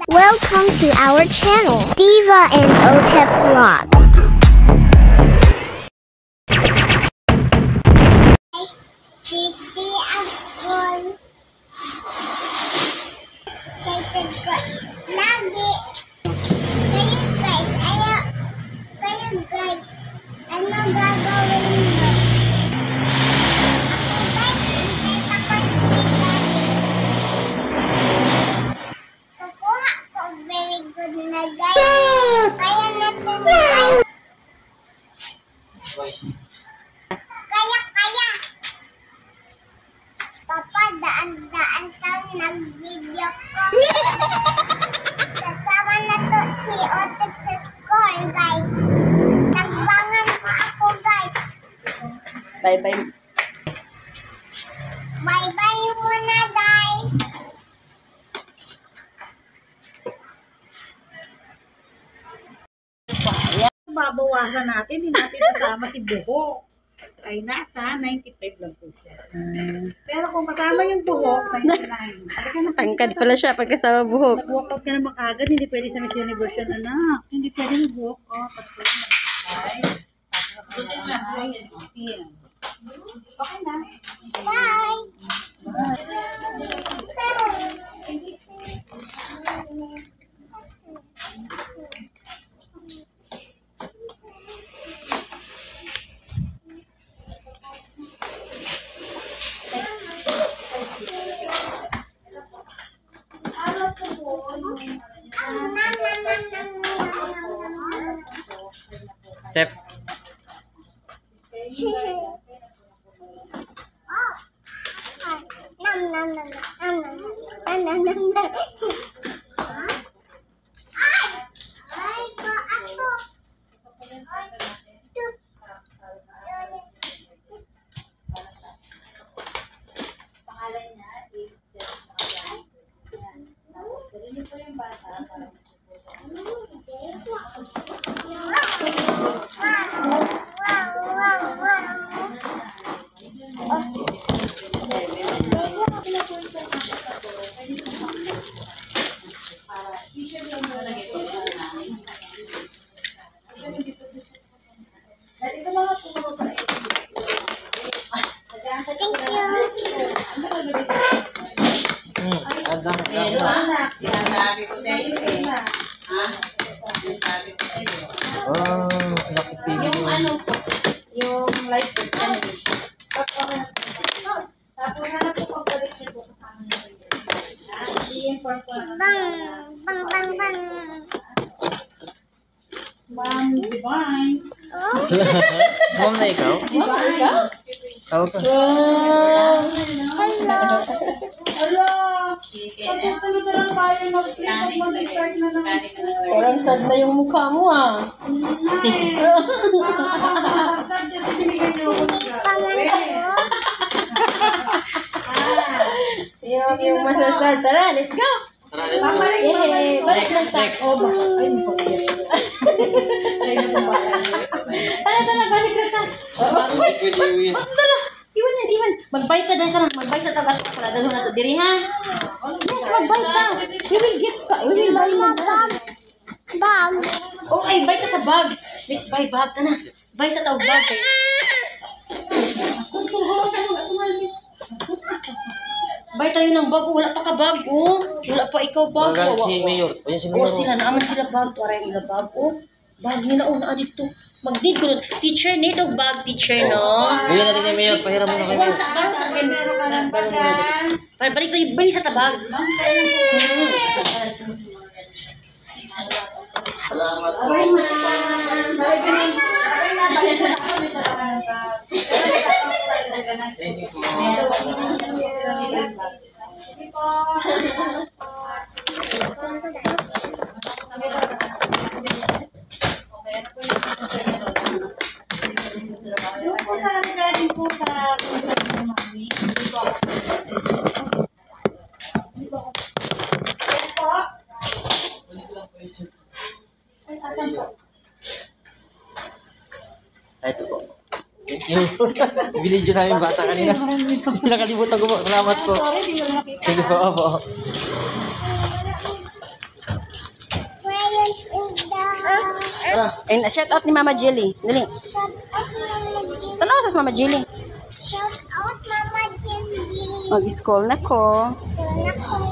Welcome to our channel, Diva and Otep Vlog. Day of school. Excited ko lagi. Kayo guys, ano gagawin mo? Ako guys, hintay pa ko si Daddy. Kukuha ko, very good na guys. Kaya natin guys. Kaya. Papa, daan-daan kang nag-video ko. Kasama na to si Otep sa school, guys. Nagbangan ko ako, guys. Bye-bye. Bye-bye muna, guys. Babawasan natin, hindi natin kasama si buhok. Ay nasa 95 lang po siya. Pero kung kasama yung buhok, 99. Tangkad pala siya pagkasama buhok. Nag-walkout ka naman kagad, hindi pwede sa Miss Universe yun, anak. Hindi pwede yung buhok. Okay na. Bye. Step. Yung life with enemy. Tapos hanap ko pagbalik niyo po kasama niyo. I-inform ko na. Bang. Ma'am Divine. Ma'am na ikaw? Tawag ka. Hello. Hello! Patutuloy na lang tayo mag-play pag mag-start na ng school. Parang sad na yung mukha mo ah. Yung masasad. Tara, let's go! Tara, let's go. Yay! Balik Next, na next. tayo. Oh, baka. Ay, hindi ko kaya. Tara, balik na tayo. Hindi pwede uwi. Tara! Iwan. Mag-bike ka dahil ka lang. Mag-bike sa tagas ko pala. Dalo na to. Diri ha? Yes, mag-bike ka. We will get ka. We will buy you bag. Bag. Oh, ay, buy ka sa bag. Let's buy bag ka na. Buy sa tawag bag. Buy tayo ng bag. Wala pa ka bag. Oh. Wala pa ikaw bag. Magal si Mayor. O yan si Oh, Mayor. sila. Naaman sila bag. Para yung bag. Oh. Bag nila. Oh, naa dito. Mag-dig ko nun. Teacher, nito bag, teacher, no? Uwi natin kay Mayor. Pahiram mo na kay Bag Mayor. sa bag sa akin. Balik tayo. Balik sa tabag. Salamat po. Bye, ma'am. Thank you po. Yung po sa regarding po sa mami. Hindi po ako. Yes po. Ay, asan po? Ito po. Thank you. Binidyo namin bata kanina. Nakalimutan ko po. Salamat po. Sorry, hindi ko nakita. Thank you po. Opo. And shout out ni Mama Jelly. Dali. Shout out Mama Jilly. Tanaw sa Mama Jelly. Shout out Mama Jilly. Mag-school na ko. School na ko.